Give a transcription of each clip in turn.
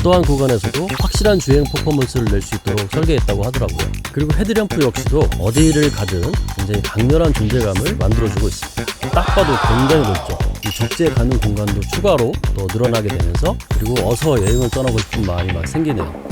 어떠한 구간에서도 확실한 주행 퍼포먼스를 낼 수 있도록 설계했다고 하더라고요. 그리고 헤드램프 역시도 어디를 가든 굉장히 강렬한 존재감을 만들어주고 있습니다. 딱 봐도 굉장히 넓죠. 이 적재 가는 공간도 추가로 또 늘어나게 되면서, 그리고 어서 여행을 떠나고 싶은 마음이 막 생기네요.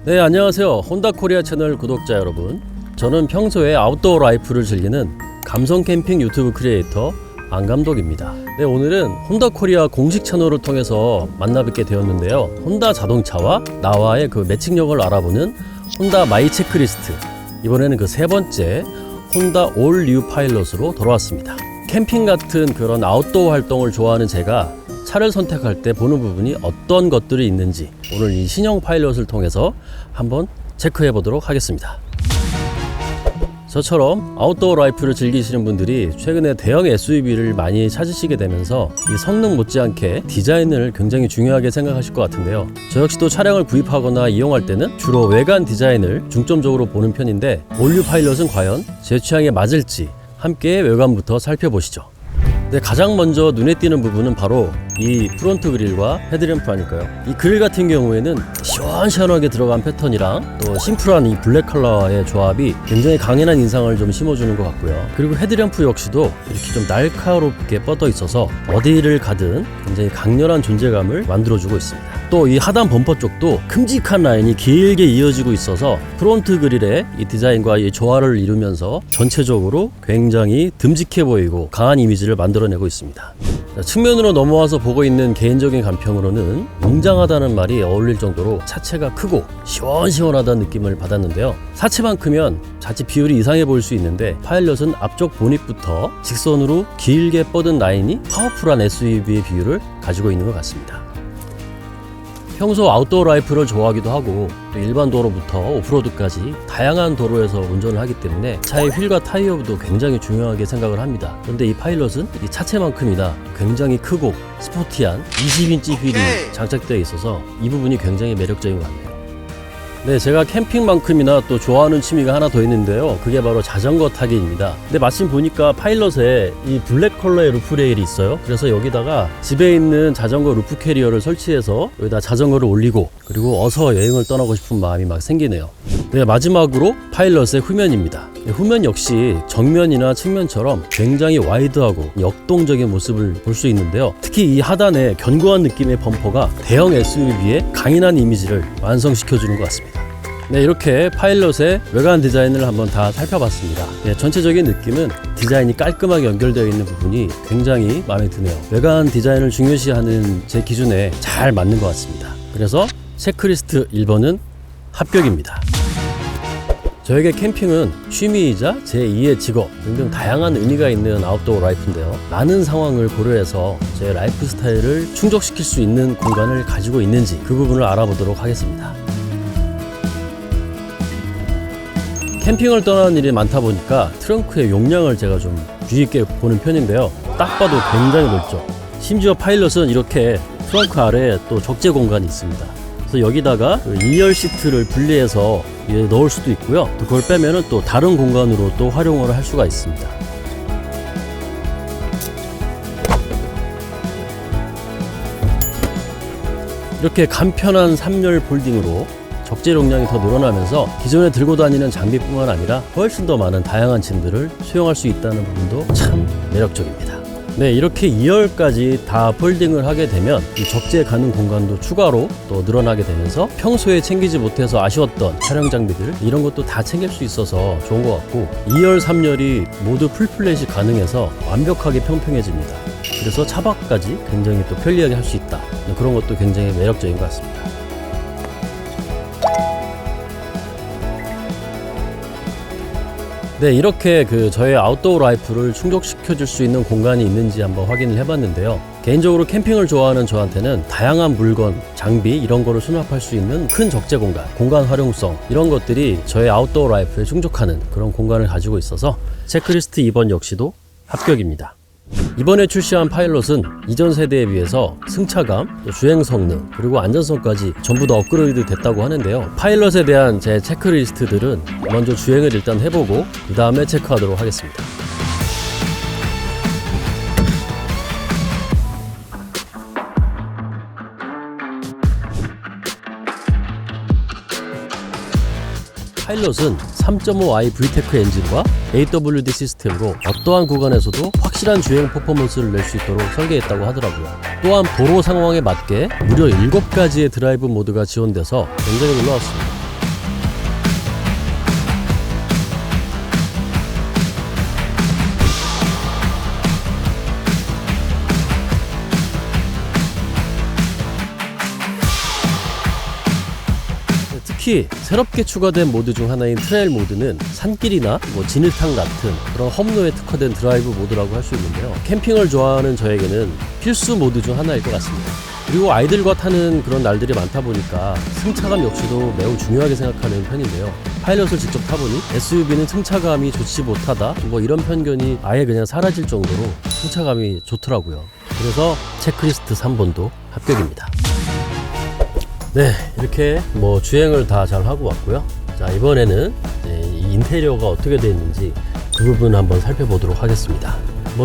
네, 안녕하세요. 혼다 코리아 채널 구독자 여러분, 저는 평소에 아웃도어 라이프를 즐기는 감성 캠핑 유튜브 크리에이터 안감독입니다. 네, 오늘은 혼다 코리아 공식 채널을 통해서 만나 뵙게 되었는데요. 혼다 자동차와 나와의 그 매칭력을 알아보는 혼다 마이 체크리스트, 이번에는 그 세 번째 혼다 올 뉴 파일럿으로 돌아왔습니다. 캠핑 같은 그런 아웃도어 활동을 좋아하는 제가 차를 선택할 때 보는 부분이 어떤 것들이 있는지 오늘 이 신형 파일럿을 통해서 한번 체크해 보도록 하겠습니다. 저처럼 아웃도어 라이프를 즐기시는 분들이 최근에 대형 SUV를 많이 찾으시게 되면서 이 성능 못지않게 디자인을 굉장히 중요하게 생각하실 것 같은데요. 저 역시도 차량을 구입하거나 이용할 때는 주로 외관 디자인을 중점적으로 보는 편인데, 올뉴 파일럿은 과연 제 취향에 맞을지 함께 외관부터 살펴보시죠. 네, 가장 먼저 눈에 띄는 부분은 바로 이 프론트 그릴과 헤드램프 아닐까요? 이 그릴 같은 경우에는 시원시원하게 들어간 패턴이랑 또 심플한 이 블랙 컬러의 조합이 굉장히 강인한 인상을 좀 심어주는 것 같고요. 그리고 헤드램프 역시도 이렇게 좀 날카롭게 뻗어 있어서 어디를 가든 굉장히 강렬한 존재감을 만들어주고 있습니다. 또 이 하단 범퍼 쪽도 큼직한 라인이 길게 이어지고 있어서 프론트 그릴의 이 디자인과 이 조화를 이루면서 전체적으로 굉장히 듬직해 보이고 강한 이미지를 만들어내고 있습니다. 자, 측면으로 넘어와서 보고 있는 개인적인 감평으로는 웅장하다는 말이 어울릴 정도로 차체가 크고 시원시원하다는 느낌을 받았는데요. 사체만 크면 자칫 비율이 이상해 보일 수 있는데, 파일럿은 앞쪽 보닛부터 직선으로 길게 뻗은 라인이 파워풀한 SUV의 비율을 가지고 있는 것 같습니다. 평소 아웃도어 라이프를 좋아하기도 하고 또 일반 도로부터 오프로드까지 다양한 도로에서 운전을 하기 때문에 차의 휠과 타이어도 굉장히 중요하게 생각을 합니다. 그런데 이 파일럿은 이 차체만큼이나 굉장히 크고 스포티한 20인치 휠이 장착되어 있어서 이 부분이 굉장히 매력적인 것 같네요. 네, 제가 캠핑만큼이나 또 좋아하는 취미가 하나 더 있는데요. 그게 바로 자전거 타기입니다. 근데 마침 보니까 파일럿에 이 블랙 컬러의 루프 레일이 있어요. 그래서 여기다가 집에 있는 자전거 루프 캐리어를 설치해서 여기다 자전거를 올리고, 그리고 어서 여행을 떠나고 싶은 마음이 막 생기네요. 네, 마지막으로 파일럿의 후면입니다. 후면 역시 정면이나 측면처럼 굉장히 와이드하고 역동적인 모습을 볼 수 있는데요. 특히 이 하단에 견고한 느낌의 범퍼가 대형 SUV의 강인한 이미지를 완성시켜주는 것 같습니다. 네, 이렇게 파일럿의 외관 디자인을 한번 다 살펴봤습니다. 네, 전체적인 느낌은 디자인이 깔끔하게 연결되어 있는 부분이 굉장히 마음에 드네요. 외관 디자인을 중요시하는 제 기준에 잘 맞는 것 같습니다. 그래서 체크리스트 1번은 합격입니다. 저에게 캠핑은 취미이자 제2의 직업 등등 다양한 의미가 있는 아웃도어 라이프인데요. 많은 상황을 고려해서 제 라이프 스타일을 충족시킬 수 있는 공간을 가지고 있는지 그 부분을 알아보도록 하겠습니다. 캠핑을 떠나는 일이 많다 보니까 트렁크의 용량을 제가 좀 주의 있게 보는 편인데요. 딱 봐도 굉장히 넓죠. 심지어 파일럿은 이렇게 트렁크 아래에 또 적재 공간이 있습니다. 그래서 여기다가 2열 시트를 분리해서 넣을 수도 있고요. 또 그걸 빼면은 또 다른 공간으로 또 활용을 할 수가 있습니다. 이렇게 간편한 3열 폴딩으로 적재 용량이 더 늘어나면서 기존에 들고 다니는 장비뿐만 아니라 훨씬 더 많은 다양한 짐들을 수용할 수 있다는 부분도 참 매력적입니다. 네, 이렇게 2열까지 다 폴딩을 하게 되면 이 적재 가는 공간도 추가로 또 늘어나게 되면서 평소에 챙기지 못해서 아쉬웠던 촬영 장비들, 이런 것도 다 챙길 수 있어서 좋은 것 같고, 2열, 3열이 모두 풀플랫이 가능해서 완벽하게 평평해집니다. 그래서 차박까지 굉장히 또 편리하게 할 수 있다, 그런 것도 굉장히 매력적인 것 같습니다. 네, 이렇게 저의 아웃도어 라이프를 충족시켜 줄 수 있는 공간이 있는지 한번 확인을 해봤는데요. 개인적으로 캠핑을 좋아하는 저한테는 다양한 물건, 장비 이런 거를 수납할 수 있는 큰 적재 공간, 공간 활용성, 이런 것들이 저의 아웃도어 라이프에 충족하는 그런 공간을 가지고 있어서 체크리스트 2번 역시도 합격입니다. 이번에 출시한 파일럿은 이전 세대에 비해서 승차감, 또 주행 성능, 그리고 안전성까지 전부 다 업그레이드 됐다고 하는데요. 파일럿에 대한 제 체크리스트들은 먼저 주행을 일단 해보고 그 다음에 체크하도록 하겠습니다. 파일럿은 3.5i VTEC 엔진과 AWD 시스템으로 어떠한 구간에서도 확실한 주행 퍼포먼스를 낼 수 있도록 설계했다고 하더라고요. 또한 도로 상황에 맞게 무려 7가지의 드라이브 모드가 지원돼서 굉장히 놀라웠습니다. 특히 새롭게 추가된 모드 중 하나인 트레일 모드는 산길이나 진흙탕 같은 그런 험로에 특화된 드라이브 모드라고 할 수 있는데요. 캠핑을 좋아하는 저에게는 필수 모드 중 하나일 것 같습니다. 그리고 아이들과 타는 그런 날들이 많다 보니까 승차감 역시도 매우 중요하게 생각하는 편인데요. 파일럿을 직접 타보니 SUV는 승차감이 좋지 못하다 이런 편견이 아예 그냥 사라질 정도로 승차감이 좋더라고요. 그래서 체크리스트 3번도 합격입니다. 네, 이렇게 주행을 다 잘 하고 왔고요. 자, 이번에는 이 인테리어가 어떻게 되어 있는지 그 부분 한번 살펴보도록 하겠습니다.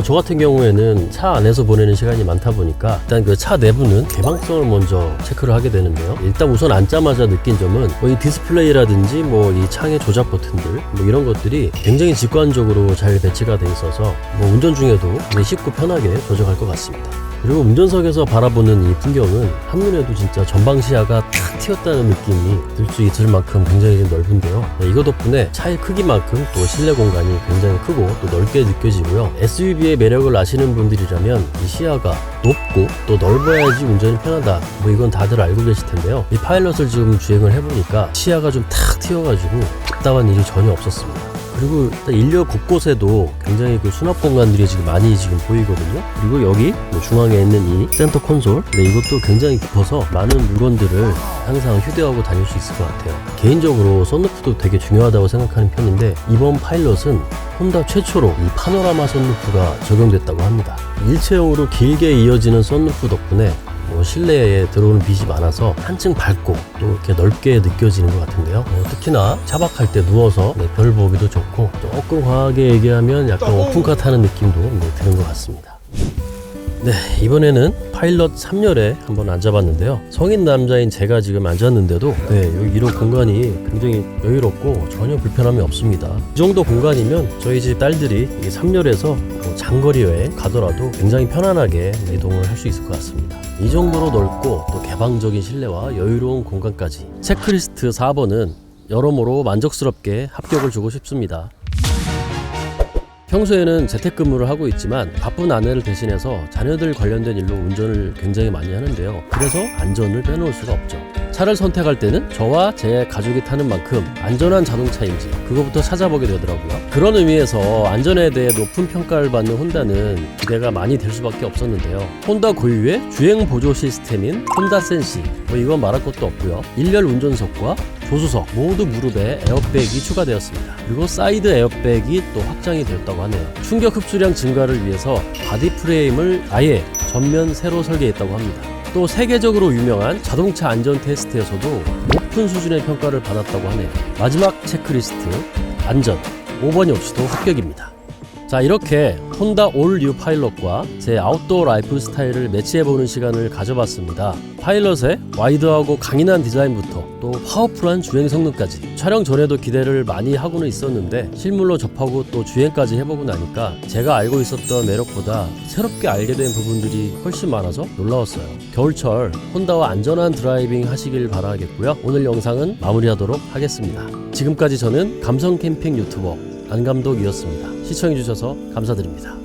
저 같은 경우에는 차 안에서 보내는 시간이 많다 보니까 일단 그 차 내부는 개방성을 먼저 체크를 하게 되는데요. 일단 우선 앉자마자 느낀 점은 이 디스플레이라든지 이 창의 조작 버튼들 이런 것들이 굉장히 직관적으로 잘 배치가 돼 있어서 운전 중에도 쉽고 편하게 조작할 것 같습니다. 그리고 운전석에서 바라보는 이 풍경은 한눈에도 진짜 전방 시야가 탁 튀었다는 느낌이 들 수 있을 만큼 굉장히 넓은데요. 이거 덕분에 차의 크기만큼 또 실내 공간이 굉장히 크고 또 넓게 느껴지고요. SUV의 매력을 아시는 분들이라면 이 시야가 높고 또 넓어야지 운전이 편하다 이건 다들 알고 계실 텐데요. 이 파일럿을 지금 주행을 해보니까 시야가 좀 탁 튀어가지고 답답한 일이 전혀 없었습니다. 그리고 인력 곳곳에도 굉장히 그 수납 공간들이 지금 많이 보이거든요. 그리고 여기 중앙에 있는 이 센터 콘솔, 이것도 굉장히 깊어서 많은 물건들을 항상 휴대하고 다닐 수 있을 것 같아요. 개인적으로 썬루프도 되게 중요하다고 생각하는 편인데 이번 파일럿은 혼다 최초로 이 파노라마 썬루프가 적용됐다고 합니다. 일체형으로 길게 이어지는 썬루프 덕분에 실내에 들어오는 빛이 많아서 한층 밝고 또 이렇게 넓게 느껴지는 것 같은데요. 특히나 차박할 때 누워서 별 보기도 좋고 조금 과하게 얘기하면 약간 오픈카 타는 느낌도 드는 것 같습니다. 네, 이번에는 파일럿 3열에 한번 앉아봤는데요. 성인 남자인 제가 지금 앉았는데도 여기 1호 공간이 굉장히 여유롭고 전혀 불편함이 없습니다. 이 정도 공간이면 저희 집 딸들이 3열에서 장거리 여행 가더라도 굉장히 편안하게 이동을 할 수 있을 것 같습니다. 이 정도로 넓고 또 개방적인 실내와 여유로운 공간까지 체크리스트 4번은 여러모로 만족스럽게 합격을 주고 싶습니다. 평소에는 재택근무를 하고 있지만 바쁜 아내를 대신해서 자녀들 관련된 일로 운전을 굉장히 많이 하는데요. 그래서 안전을 빼놓을 수가 없죠. 차를 선택할 때는 저와 제 가족이 타는 만큼 안전한 자동차인지 그거부터 찾아보게 되더라고요. 그런 의미에서 안전에 대해 높은 평가를 받는 혼다는 기대가 많이 될 수밖에 없었는데요. 혼다 고유의 주행 보조 시스템인 혼다 센시, 이건 말할 것도 없고요. 일렬 운전석과 조수석 모두 무릎에 에어백이 추가되었습니다. 그리고 사이드 에어백이 또 확장이 되었다고 하네요. 충격 흡수량 증가를 위해서 바디 프레임을 아예 전면 새로 설계했다고 합니다. 또 세계적으로 유명한 자동차 안전 테스트에서도 높은 수준의 평가를 받았다고 하네요. 마지막 체크리스트 안전 5번이 없이도 합격입니다. 자, 이렇게 혼다 올 뉴 파일럿과 제 아웃도어 라이프 스타일을 매치해보는 시간을 가져봤습니다. 파일럿의 와이드하고 강인한 디자인부터 또 파워풀한 주행 성능까지 촬영 전에도 기대를 많이 하고는 있었는데 실물로 접하고 또 주행까지 해보고 나니까 제가 알고 있었던 매력보다 새롭게 알게 된 부분들이 훨씬 많아서 놀라웠어요. 겨울철 혼다와 안전한 드라이빙 하시길 바라겠고요. 오늘 영상은 마무리하도록 하겠습니다. 지금까지 저는 감성 캠핑 유튜버 안감독이었습니다. 시청해주셔서 감사드립니다.